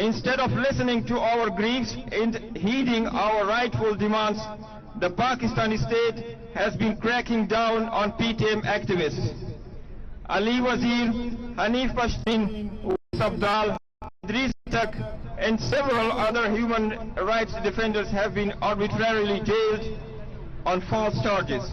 Instead of listening to our griefs and heeding our rightful demands, the Pakistani state has been cracking down on PTM activists. Ali Wazir, Hanif Pashtun, Sabdal, Idris Tak, and several other human rights defenders have been arbitrarily jailed on false charges.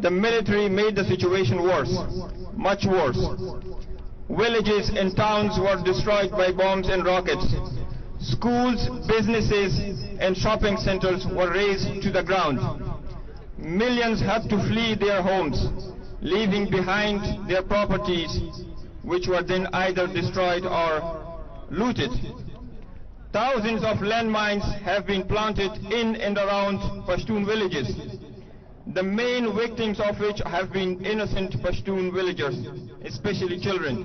The military made the situation worse, much worse. Villages and towns were destroyed by bombs and rockets. Schools, businesses and shopping centers were razed to the ground. Millions had to flee their homes, leaving behind their properties, which were then either destroyed or looted. Thousands of landmines have been planted in and around Pashtun villages, the main victims of which have been innocent Pashtun villagers, especially children.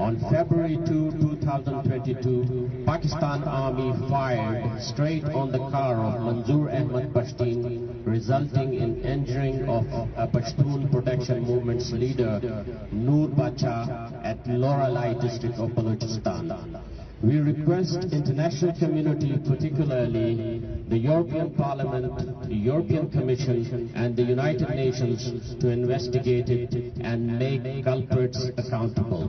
On February 2, 2022, Pakistan Army fired straight on the car of Manzoor Ahmad Pashtun, resulting in injuring of a Pashtun Protection Movement's leader, Noor Bacha, at Loralai district of Balochistan. We request international community, particularly the European Parliament, the European Commission and the United Nations to investigate it and make culprits accountable.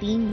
3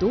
2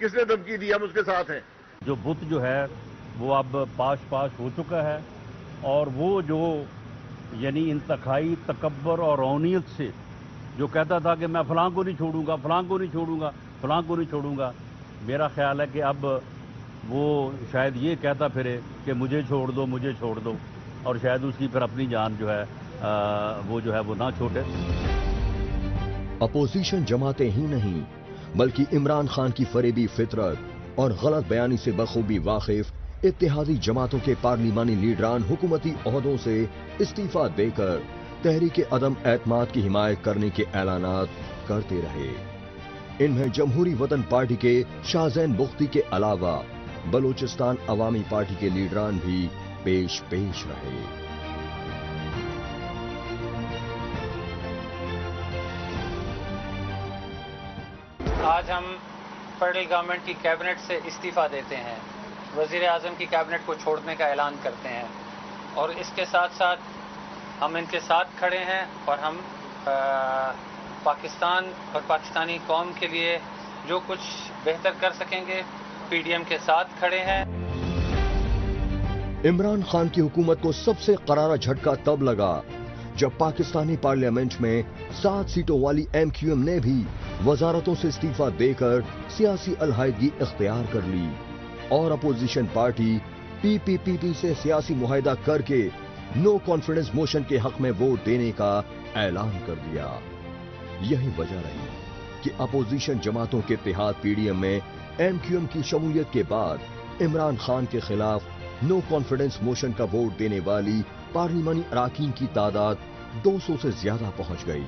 کس نے دھمکی دی؟ ہم اس کے ساتھ ہیں. جو بت جو ہے وہ اب پاش ہو چکا ہے، اور وہ جو یعنی انتہائی تکبر اور رونیت سے جو کہتا تھا کہ میں فلاں کو نہیں چھوڑوں گا، فلاں کو نہیں چھوڑوں گا، فلاں کو نہیں چھوڑوں گا، میرا خیال ہے کہ اب وہ شاید یہ کہتا پھرے کہ مجھے چھوڑ دو، مجھے چھوڑ دو، اور شاید اس کی پھر اپنی جان جو ہے وہ نہ چھوٹے. اپوزیشن جماعتیں ہی نہیں بلکہ عمران خان کی فریبی فطرت اور غلط بیانی سے بخوبی واقف اتحادی جماعتوں کے پارلیمانی لیڈران حکومتی عہدوں سے استعفیٰ دے کر تحریک عدم اعتماد کی حمایت کرنے کے اعلانات کرتے رہے. ان میں جمہوری وطن پارٹی کے شاہ زین بختی کے علاوہ بلوچستان عوامی پارٹی کے لیڈران بھی پیش رہے. آج ہم فیڈرل گورنمنٹ کی کیبنٹ سے استعفیٰ دیتے ہیں، وزیر اعظم کی کیبنٹ کو چھوڑنے کا اعلان کرتے ہیں، اور اس کے ساتھ ساتھ ہم ان کے ساتھ کھڑے ہیں، اور ہم پاکستان اور پاکستانی قوم کے لیے جو کچھ بہتر کر سکیں گے پی ڈی ایم کے ساتھ کھڑے ہیں. عمران خان کی حکومت کو سب سے کرارا جھٹکا تب لگا جب پاکستانی پارلیمنٹ میں 7 سیٹوں والی ایم کیو ایم نے بھی وزارتوں سے استعفیٰ دے کر سیاسی علیحدگی اختیار کر لی اور اپوزیشن پارٹی پی پی پی سے سیاسی معاہدہ کر کے نو کانفیڈنس موشن کے حق میں ووٹ دینے کا اعلان کر دیا. یہی وجہ رہی کہ اپوزیشن جماعتوں کے اتحاد پی ڈی ایم میں ایم کیو ایم کی شمولیت کے بعد عمران خان کے خلاف نو کانفیڈنس موشن کا ووٹ دینے والی پارلیمانی اراکین کی تعداد 200 سے زیادہ پہنچ گئی.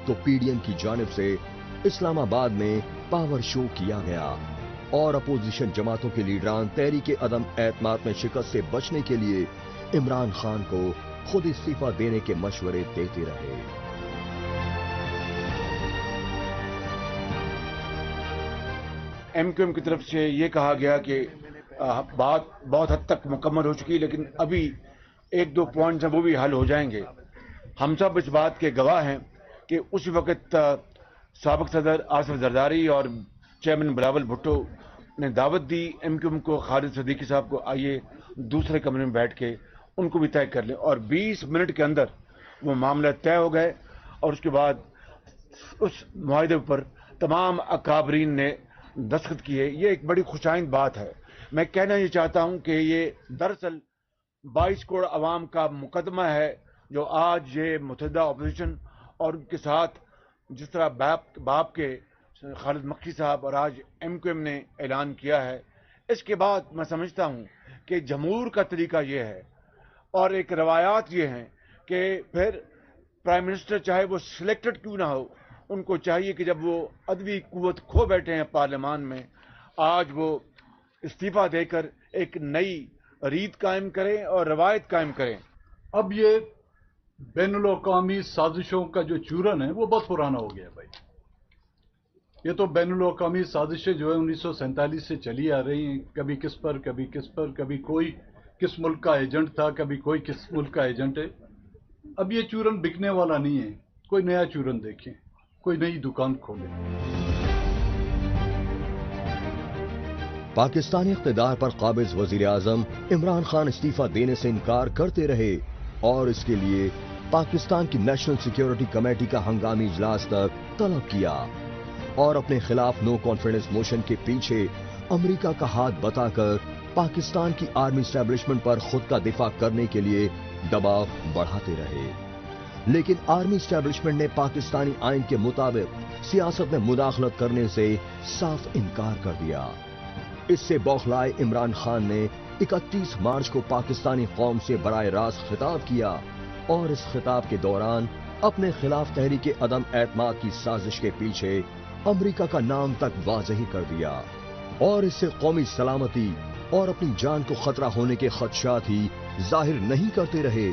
تو پی ڈی ایم کی جانب سے اسلام آباد میں پاور شو کیا گیا اور اپوزیشن جماعتوں کے لیڈران تحریک عدم اعتماد میں شکست سے بچنے کے لیے عمران خان کو خود استعفیٰ دینے کے مشورے دیتے رہے. ایم کیو ایم کی طرف سے یہ کہا گیا کہ بات بہت حد تک مکمل ہو چکی، لیکن ابھی 1-2 پوائنٹس ہیں وہ بھی حل ہو جائیں گے. ہم سب اس بات کے گواہ ہیں کہ اس وقت سابق صدر آصف زرداری اور چیئرمین بلاول بھٹو نے دعوت دی ایم کیو ایم کو، خالد صدیقی صاحب کو، آئیے دوسرے کمرے میں بیٹھ کے ان کو بھی طے کر لیں، اور 20 منٹ کے اندر وہ معاملہ طے ہو گئے. اور اس کے بعد اس معاہدے پر تمام اکابرین نے دستخط کیے. یہ ایک بڑی خوشائند بات ہے. میں کہنا یہ چاہتا ہوں کہ یہ دراصل 22 کروڑ عوام کا مقدمہ ہے جو آج یہ متحدہ اپوزیشن اور ان کے ساتھ جس طرح باپ کے خالد مکھی صاحب اور آج ایم کیو ایم نے اعلان کیا ہے. اس کے بعد میں سمجھتا ہوں کہ جمہور کا طریقہ یہ ہے اور ایک روایات یہ ہیں کہ پھر پرائم منسٹر چاہے وہ سلیکٹڈ کیوں نہ ہو، ان کو چاہیے کہ جب وہ عدوی قوت کھو بیٹھے ہیں پارلیمان میں، آج وہ استعفیٰ دے کر ایک نئی ریت قائم کریں اور روایت قائم کریں. اب یہ بین الاقوامی سازشوں کا جو چورن ہے وہ بہت پرانا ہو گیا بھائی. یہ تو بین الاقوامی سازشیں جو ہے 1947 سے چلی آ رہی ہیں، کبھی کس پر کبھی کس پر، کبھی کوئی کس ملک کا ایجنٹ تھا، کبھی کوئی کس ملک کا ایجنٹ ہے. اب یہ چورن بکنے والا نہیں ہے. کوئی نیا چورن دیکھیں، کوئی نئی دکان کھولیں. پاکستانی اقتدار پر قابض وزیر اعظم عمران خان استعفیٰ دینے سے انکار کرتے رہے اور اس کے لیے پاکستان کی نیشنل سیکیورٹی کمیٹی کا ہنگامی اجلاس تک طلب کیا اور اپنے خلاف نو کانفیڈنس موشن کے پیچھے امریکہ کا ہاتھ بتا کر پاکستان کی آرمی اسٹیبلشمنٹ پر خود کا دفاع کرنے کے لیے دباؤ بڑھاتے رہے. لیکن آرمی اسٹیبلشمنٹ نے پاکستانی آئین کے مطابق سیاست میں مداخلت کرنے سے صاف انکار کر دیا. اس سے بوکھلائے عمران خان نے 31 مارچ کو پاکستانی قوم سے براہ راست خطاب کیا اور اس خطاب کے دوران اپنے خلاف تحریک عدم اعتماد کی سازش کے پیچھے امریکہ کا نام تک واضح کر دیا اور اس سے قومی سلامتی اور اپنی جان کو خطرہ ہونے کے خدشات ہی ظاہر نہیں کرتے رہے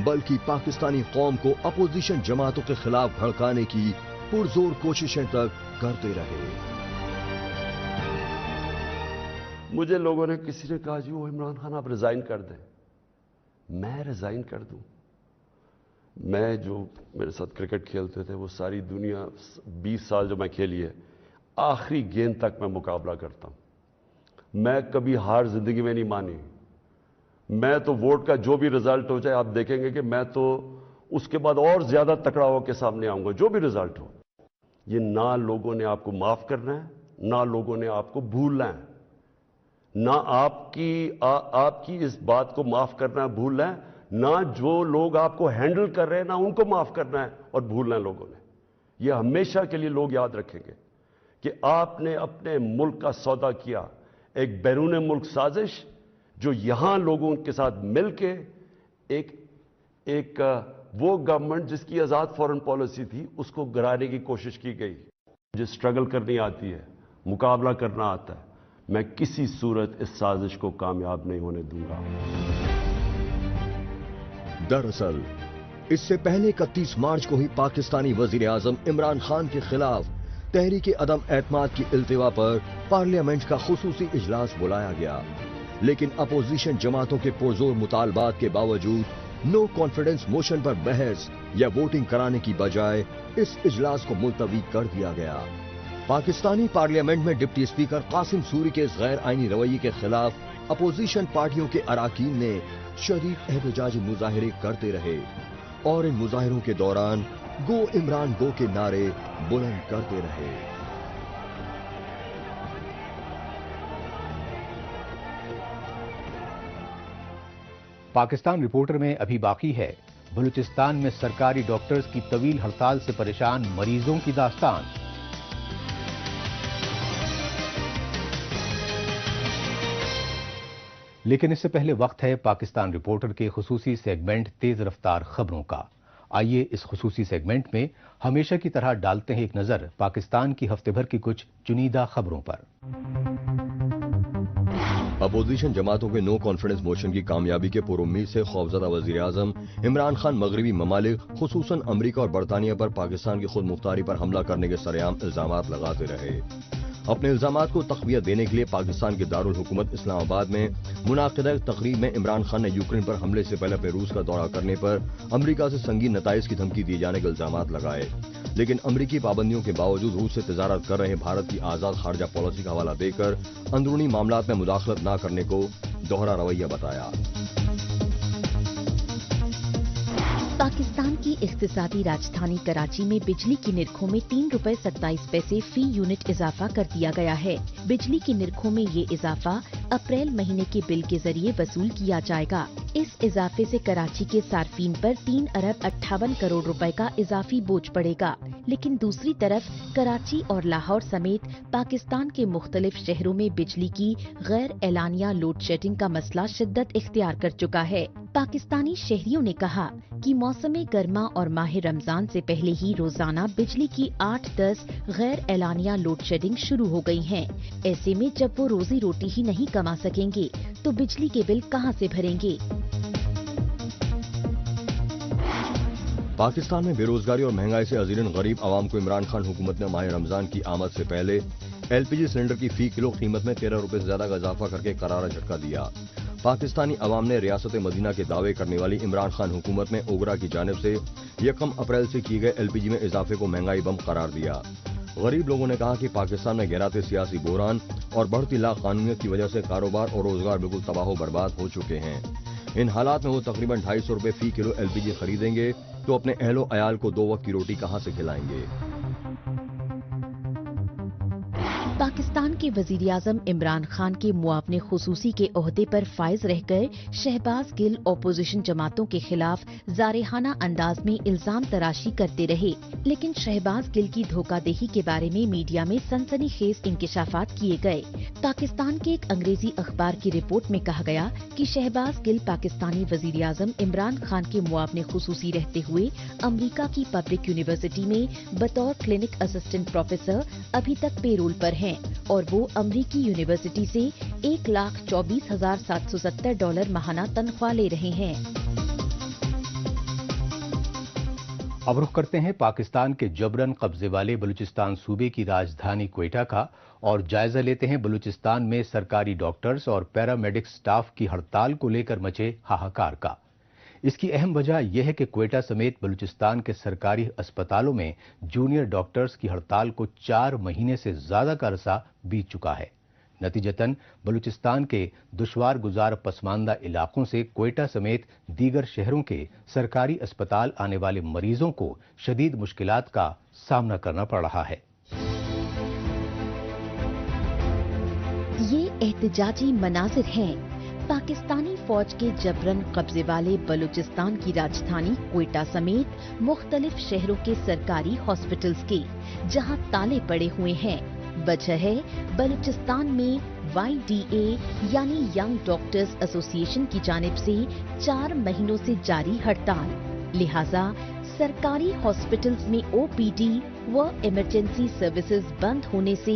بلکہ پاکستانی قوم کو اپوزیشن جماعتوں کے خلاف بھڑکانے کی پرزور کوششیں تک کرتے رہے. مجھے لوگوں نے کسی نے کہا جی وہ عمران خان آپ ریزائن کر دیں. میں ریزائن کر دوں؟ میں جو میرے ساتھ کرکٹ کھیلتے تھے وہ ساری دنیا 20 سال جو میں کھیلی ہے، آخری گیند تک میں مقابلہ کرتا ہوں. میں کبھی ہار زندگی میں نہیں مانی. میں تو ووٹ کا جو بھی رزلٹ ہو جائے آپ دیکھیں گے کہ میں تو اس کے بعد اور زیادہ تکڑا ہو کے سامنے آؤں گا جو بھی رزلٹ ہو. یہ نہ لوگوں نے آپ کو معاف کرنا ہے نہ لوگوں نے آپ کو بھولنا ہے. نہ آپ کی اس بات کو معاف کرنا ہے بھولنا ہے نہ جو لوگ آپ کو ہینڈل کر رہے ہیں نہ ان کو معاف کرنا ہے اور بھولنا ہے لوگوں نے. یہ ہمیشہ کے لیے لوگ یاد رکھیں گے کہ آپ نے اپنے ملک کا سودا کیا ایک بیرون ملک سازش جو یہاں لوگوں کے ساتھ مل کے ایک وہ گورنمنٹ جس کی آزاد فورن پالیسی تھی اس کو گرانے کی کوشش کی گئی. مجھے سٹرگل کرنی آتی ہے, مقابلہ کرنا آتا ہے. میں کسی صورت اس سازش کو کامیاب نہیں ہونے دوں گا. دراصل اس سے پہلے 31 مارچ کو ہی پاکستانی وزیر اعظم عمران خان کے خلاف تحریک عدم اعتماد کی التوا پر پارلیمنٹ کا خصوصی اجلاس بلایا گیا, لیکن اپوزیشن جماعتوں کے پرزور مطالبات کے باوجود نو کانفیڈنس موشن پر بحث یا ووٹنگ کرانے کی بجائے اس اجلاس کو ملتوی کر دیا گیا. پاکستانی پارلیمنٹ میں ڈپٹی اسپیکر قاسم سوری کے اس غیر آئینی رویے کے خلاف اپوزیشن پارٹیوں کے اراکین نے شدید احتجاجی مظاہرے کرتے رہے اور ان مظاہروں کے دوران گو عمران گو کے نعرے بلند کرتے رہے. پاکستان رپورٹر میں ابھی باقی ہے بلوچستان میں سرکاری ڈاکٹرز کی طویل ہڑتال سے پریشان مریضوں کی داستان. لیکن اس سے پہلے وقت ہے پاکستان رپورٹر کے خصوصی سیگمنٹ تیز رفتار خبروں کا. آئیے اس خصوصی سیگمنٹ میں ہمیشہ کی طرح ڈالتے ہیں ایک نظر پاکستان کی ہفتے بھر کی کچھ چنیدہ خبروں پر. اپوزیشن جماعتوں کے نو کانفیڈنس موشن کی کامیابی کے پر امید سے خوفزدہ وزیر اعظم عمران خان مغربی ممالک خصوصاً امریکہ اور برطانیہ پر پاکستان کی خود مختاری پر حملہ کرنے کے سرعام الزامات لگاتے رہے. اپنے الزامات کو تقویت دینے کے لیے پاکستان کے دارالحکومت اسلام آباد میں منعقدہ تقریب میں عمران خان نے یوکرین پر حملے سے پہلے اپنے روس کا دورہ کرنے پر امریکہ سے سنگین نتائج کی دھمکی دیے جانے کے الزامات لگائے. لیکن امریکی پابندیوں کے باوجود روس سے تجارت کر رہے بھارت کی آزاد خارجہ پالیسی کا حوالہ دے کر اندرونی معاملات میں مداخلت نہ کرنے کو دوہرا رویہ بتایا. پاکستان کی اقتصادی راجدھانی کراچی میں بجلی کی نرخوں میں 3 روپے 27 پیسے فی یونٹ اضافہ کر دیا گیا ہے. بجلی کی نرخوں میں یہ اضافہ اپریل مہینے کے بل کے ذریعے وصول کیا جائے گا. اس اضافے سے کراچی کے صارفین پر 3 ارب 58 کروڑ روپے کا اضافی بوجھ پڑے گا. لیکن دوسری طرف کراچی اور لاہور سمیت پاکستان کے مختلف شہروں میں بجلی کی غیر اعلانیہ لوڈ شیڈنگ کا مسئلہ شدت اختیار کر چکا ہے. پاکستانی شہریوں نے کہا کہ موسم گرما اور ماہ رمضان سے پہلے ہی روزانہ بجلی کی 8-10 غیر اعلانیہ لوڈ شیڈنگ شروع ہو گئی ہیں. ایسے میں جب وہ روزی روٹی ہی نہیں کما سکیں گے تو بجلی کے بل کہاں سے بھریں گے؟ پاکستان میں بے روزگاری اور مہنگائی سے ازیرن غریب عوام کو عمران خان حکومت نے ماہ رمضان کی آمد سے پہلے ایل پی جی سلنڈر کی فی کلو قیمت میں 13 روپے سے زیادہ کا اضافہ کر کے کرارا جھٹکا دیا. پاکستانی عوام نے ریاست مدینہ کے دعوے کرنے والی عمران خان حکومت میں اوگرا کی جانب سے 1 اپریل سے کیے گئے ایل پی جی میں اضافے کو مہنگائی بم قرار دیا. غریب لوگوں نے کہا کہ پاکستان میں گہراتے سیاسی بحران اور بڑھتی لاقانونیت کی وجہ سے کاروبار اور روزگار بالکل تباہ و برباد ہو چکے ہیں. ان حالات میں وہ تقریباً 250 روپے فی کلو ایل پی جی خریدیں گے تو اپنے اہل و عیال کو 2 وقت کی روٹی کہاں سے کھلائیں گے؟ پاکستان کے وزیر اعظم عمران خان کے معاون خصوصی کے عہدے پر فائز رہ کر شہباز گل اپوزیشن جماعتوں کے خلاف جارحانہ انداز میں الزام تراشی کرتے رہے. لیکن شہباز گل کی دھوکہ دہی کے بارے میں میڈیا میں سنسنی خیز انکشافات کیے گئے. پاکستان کے ایک انگریزی اخبار کی رپورٹ میں کہا گیا کہ شہباز گل پاکستانی وزیر اعظم عمران خان کے معاون خصوصی رہتے ہوئے امریکہ کی پبلک یونیورسٹی میں بطور کلینک اسسٹنٹ پروفیسر ابھی تک پے رول پر ہیں اور وہ امریکی یونیورسٹی سے $1,24,770 ماہانہ تنخواہ لے رہے ہیں. اب رخ کرتے ہیں پاکستان کے جبرن قبضے والے بلوچستان صوبے کی راجدھانی کوئٹہ کا اور جائزہ لیتے ہیں بلوچستان میں سرکاری ڈاکٹرز اور پیرامیڈک سٹاف کی ہڑتال کو لے کر مچے ہاہاکار کا. اس کی اہم وجہ یہ ہے کہ کوئٹہ سمیت بلوچستان کے سرکاری اسپتالوں میں جونیئر ڈاکٹرز کی ہڑتال کو 4 مہینے سے زیادہ کا عرصہ بیت چکا ہے۔ نتیجتاً بلوچستان کے دشوار گزار پسماندہ علاقوں سے کوئٹہ سمیت دیگر شہروں کے سرکاری اسپتال آنے والے مریضوں کو شدید مشکلات کا سامنا کرنا پڑ رہا ہے۔ یہ احتجاجی مناظر ہیں پاکستانی فوج کے جبرن قبضے والے بلوچستان کی راجدھانی کوئٹہ سمیت مختلف شہروں کے سرکاری ہاسپٹلز کے، جہاں تالے پڑے ہوئے ہیں۔ وجہ ہے بلوچستان میں YDA یعنی ینگ ڈاکٹرز ایسوسی ایشن کی جانب سے 4 مہینوں سے جاری ہڑتال، لہذا سرکاری ہاسپٹلز میں OPD و ایمرجنسی سروسز بند ہونے سے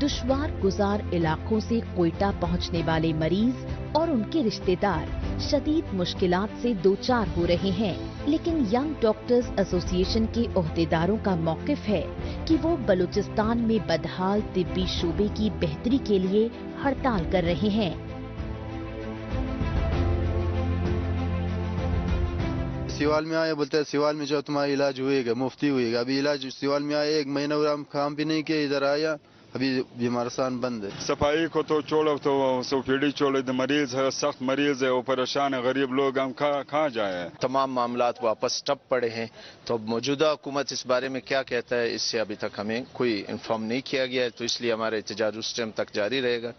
دشوار گزار علاقوں سے کوئٹہ پہنچنے والے مریض اور ان کے رشتہ دار شدید مشکلات سے دوچار ہو رہے ہیں۔ لیکن ینگ ڈاکٹرز ایسوسی ایشن کے عہدیداروں کا موقف ہے کہ وہ بلوچستان میں بدحال طبی شعبے کی بہتری کے لیے ہڑتال کر رہے ہیں۔ سیوال میں آئے، بولتے ہیں سیوال میں جو تمہارا علاج ہوئے گا مفتی ہوئے گا۔ ابھی علاج سیوال میں آئے 1 مہینہ ہوا، ہم کام بھی نہیں کیا، ادھر آیا ابھی بیمارستان بند ہے۔ صفائی کو تو چھوڑو تو سوپیڑی چھوڑے، مریض ہے، سخت مریض ہے، وہ پریشان ہے، غریب لوگ ہم کہاں جائیں۔ تمام معاملات واپس ٹپ پڑے ہیں، تو موجودہ حکومت اس بارے میں کیا کہتا ہے، اس سے ابھی تک ہمیں کوئی انفارم نہیں کیا گیا ہے، تو اس لیے ہمارا احتجاج اس ٹائم تک جاری رہے گا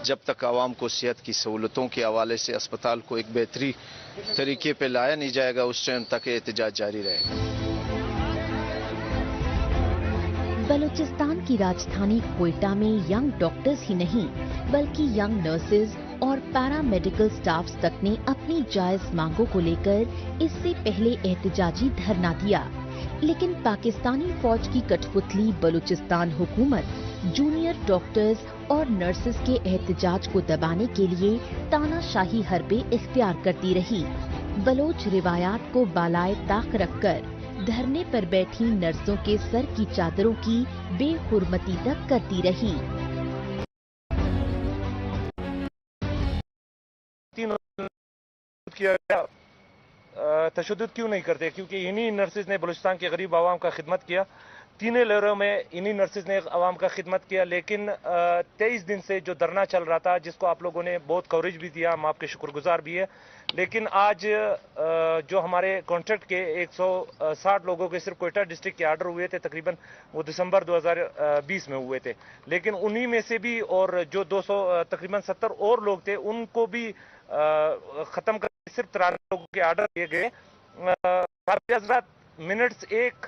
جب تک عوام کو صحت کی سہولتوں کے حوالے سے اسپتال کو ایک بہتری طریقے پہ لایا نہیں جائے گا، اس ٹائم تک احتجاج جاری رہے گا۔ بلوچستان کی راجدھانی کوئٹہ میں ینگ ڈاکٹرز ہی نہیں بلکہ ینگ نرسز اور پیرا میڈیکل سٹافز تک نے اپنی جائز مانگوں کو لے کر اس سے پہلے احتجاجی دھرنا دیا، لیکن پاکستانی فوج کی کٹپتلی بلوچستان حکومت جونیئر ڈاکٹرز اور نرسز کے احتجاج کو دبانے کے لیے تانا شاہی حربے اختیار کرتی رہی۔ بلوچ روایات کو بالائے طاق رکھ کر دھرنے پر بیٹھی نرسوں کے سر کی چادروں کی بے حرمتی تک کرتی رہی۔ تشدد کیوں نہیں کرتے؟ کیونکہ انہی نرسز نے بلوچستان کے غریب عوام کا خدمت کیا، تینوں لہروں میں انہی نرسز نے عوام کا خدمت کیا، لیکن 23 دن سے جو دھرنا چل رہا تھا، جس کو آپ لوگوں نے بہت کوریج بھی دیا، ہم آپ کے شکر گزار بھی ہے، لیکن آج جو ہمارے کانٹریکٹ کے 160 لوگوں کے صرف کوئٹہ ڈسٹرکٹ کے آرڈر ہوئے تھے، تقریباً وہ دسمبر 2020 میں ہوئے تھے، لیکن انہی میں سے بھی اور جو 200 تقریباً 70 اور لوگ تھے، ان کو بھی ختم کر صرف 93 لوگوں کے آرڈر دیے گئے۔ حضرات منٹس ایک،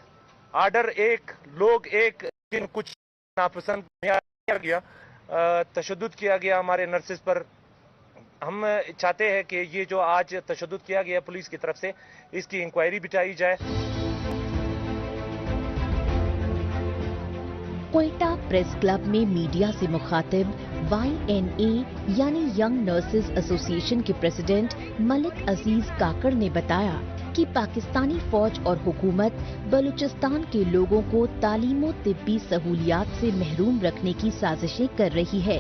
آرڈر ایک، لوگ ایک، لیکن کچھ ناپسند کیا گیا، تشدد کیا گیا ہمارے نرسز پر۔ ہم چاہتے ہیں کہ یہ جو آج تشدد کیا گیا پولیس کی طرف سے، اس کی انکوائری بٹھائی جائے۔ کوئٹہ پریس کلب میں میڈیا سے مخاطب YNA یعنی ینگ نرسز ایسوسی ایشن کے پریزیڈنٹ ملک عزیز کاکڑ نے بتایا کہ پاکستانی فوج اور حکومت بلوچستان کے لوگوں کو تعلیم و طبی سہولیات سے محروم رکھنے کی سازشیں کر رہی ہے،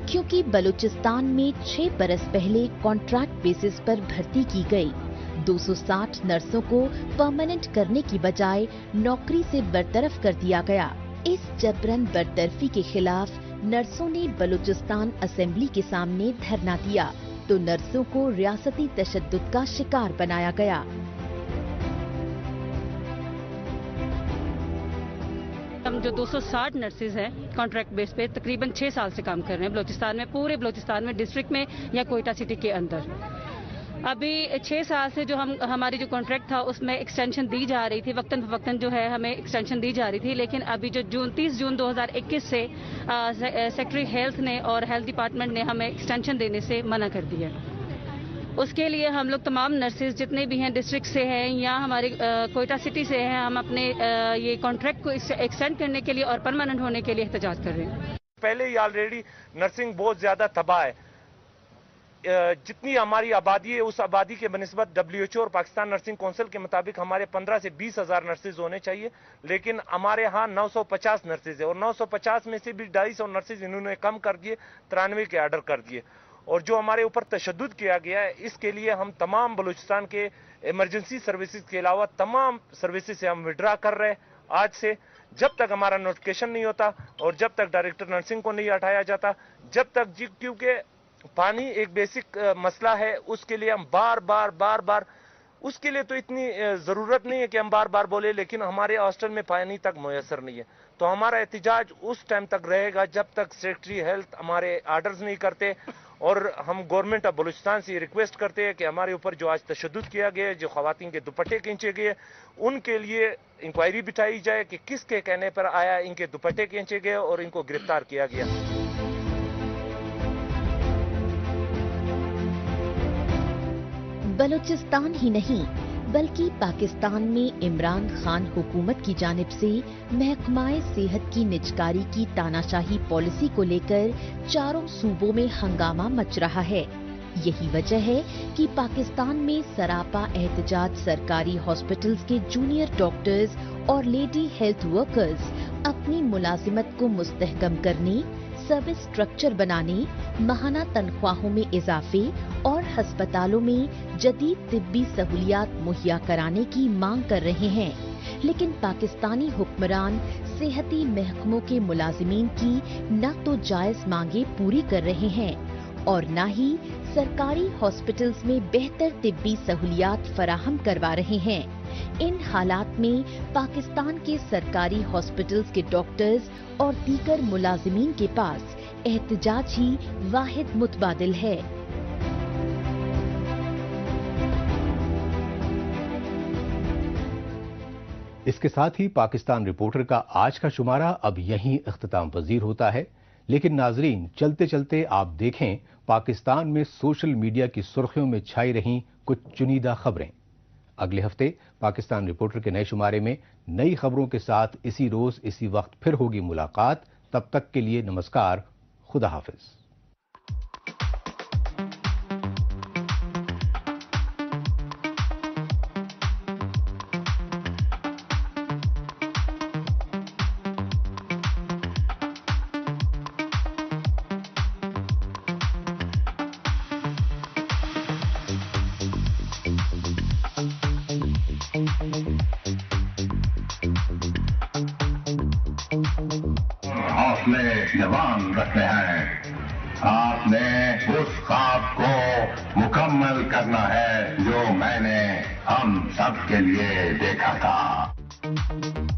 کیونکہ بلوچستان میں 6 برس پہلے کانٹریکٹ بیسس پر بھرتی کی گئی 260 نرسوں کو پرماننٹ کرنے کی بجائے نوکری سے برطرف کر دیا گیا۔ اس جبرن برطرفی کے خلاف نرسوں نے بلوچستان اسمبلی کے سامنے دھرنا دیا تو نرسوں کو ریاستی تشدد کا شکار بنایا گیا۔ ہم جو 260 نرسز ہیں کانٹریکٹ بیس پہ تقریباً 6 سال سے کام کر رہے ہیں بلوچستان میں، پورے بلوچستان میں، ڈسٹرکٹ میں یا کوئٹہ سٹی کے اندر۔ ابھی 6 سال سے جو ہماری جو کانٹریکٹ تھا اس میں ایکسٹینشن دی جا رہی تھی، وقتاً فوقتاً جو ہے ہمیں ایکسٹینشن دی جا رہی تھی، لیکن ابھی جو 30 جون 2021 سے سیکٹری ہیلتھ نے اور ہیلتھ ڈپارٹمنٹ نے ہمیں ایکسٹینشن دینے سے منع کر دیا۔ اس کے لیے ہم لوگ تمام نرسز جتنے بھی ہیں ڈسٹرکٹ سے ہیں یا ہمارے کوئٹہ سٹی سے ہیں، ہم اپنے یہ کانٹریکٹ کو ایکسٹینڈ کرنے کے لیے اور پرماننٹ ہونے کے لیے احتجاج کر رہے ہیں۔ پہلے ہی آلریڈی نرسنگ بہت زیادہ تباہ ہے، جتنی ہماری آبادی ہے اس آبادی کے بنسبت WHO اور پاکستان نرسنگ کونسل کے مطابق ہمارے 15 سے 20 ہزار نرسز ہونے چاہیے، لیکن ہمارے ہاں 950 نرسز ہیں، اور 950 میں سے بھی 250 نرسز انہوں نے کم کر دیے، 93 کے آرڈر کر دیے۔ اور جو ہمارے اوپر تشدد کیا گیا ہے اس کے لیے ہم تمام بلوچستان کے ایمرجنسی سروسز کے علاوہ تمام سروسز سے ہم وڈرا کر رہے ہیں آج سے، جب تک ہمارا نوٹیفکیشن نہیں ہوتا اور جب تک ڈائریکٹر نرسنگ کو نہیں ہٹایا جاتا، جب تک کیونکہ پانی ایک بیسک مسئلہ ہے، اس کے لیے ہم بار بار اس کے لیے تو اتنی ضرورت نہیں ہے کہ ہم بار بار بولے، لیکن ہمارے ہاسٹل میں پانی تک میسر نہیں ہے، تو ہمارا احتجاج اس ٹائم تک رہے گا جب تک سیکرٹری ہیلتھ ہمارے آرڈرز نہیں کرتے، اور ہم گورنمنٹ آف بلوچستان سے ریکویسٹ کرتے ہیں کہ ہمارے اوپر جو آج تشدد کیا گیا ہے، جو خواتین کے دوپٹے کھینچے گئے ان کے لیے انکوائری بٹھائی جائے کہ کس کے کہنے پر آیا ان کے دوپٹے کھینچے گئے اور ان کو گرفتار کیا گیا۔ بلوچستان ہی نہیں بلکہ پاکستان میں عمران خان حکومت کی جانب سے محکمہ صحت کی نجکاری کی تاناشاہی پالیسی کو لے کر چاروں صوبوں میں ہنگامہ مچ رہا ہے۔ یہی وجہ ہے کہ پاکستان میں سراپا احتجاج سرکاری ہاسپٹلز کے جونیئر ڈاکٹرز اور لیڈی ہیلتھ ورکرز اپنی ملازمت کو مستحکم کرنے، سب اسٹرکچر بنانے، ماہانہ تنخواہوں میں اضافے اور ہسپتالوں میں جدید طبی سہولیات مہیا کرانے کی مانگ کر رہے ہیں، لیکن پاکستانی حکمران صحتی محکموں کے ملازمین کی نہ تو جائز مانگیں پوری کر رہے ہیں اور نہ ہی سرکاری ہاسپٹلز میں بہتر طبی سہولیات فراہم کروا رہے ہیں۔ ان حالات میں پاکستان کے سرکاری ہاسپٹلز کے ڈاکٹرز اور دیگر ملازمین کے پاس احتجاج ہی واحد متبادل ہے۔ اس کے ساتھ ہی پاکستان رپورٹر کا آج کا شمارہ اب یہیں اختتام پذیر ہوتا ہے، لیکن ناظرین چلتے چلتے آپ دیکھیں پاکستان میں سوشل میڈیا کی سرخیوں میں چھائی رہیں کچھ چنیدہ خبریں۔ اگلے ہفتے پاکستان رپورٹر کے نئے شمارے میں نئی خبروں کے ساتھ اسی روز اسی وقت پھر ہوگی ملاقات۔ تب تک کے لیے نمسکار، خدا حافظ۔ جوان رکھنے ہیں، آپ نے اس خواب کو مکمل کرنا ہے جو میں نے ہم سب کے لیے دیکھا تھا۔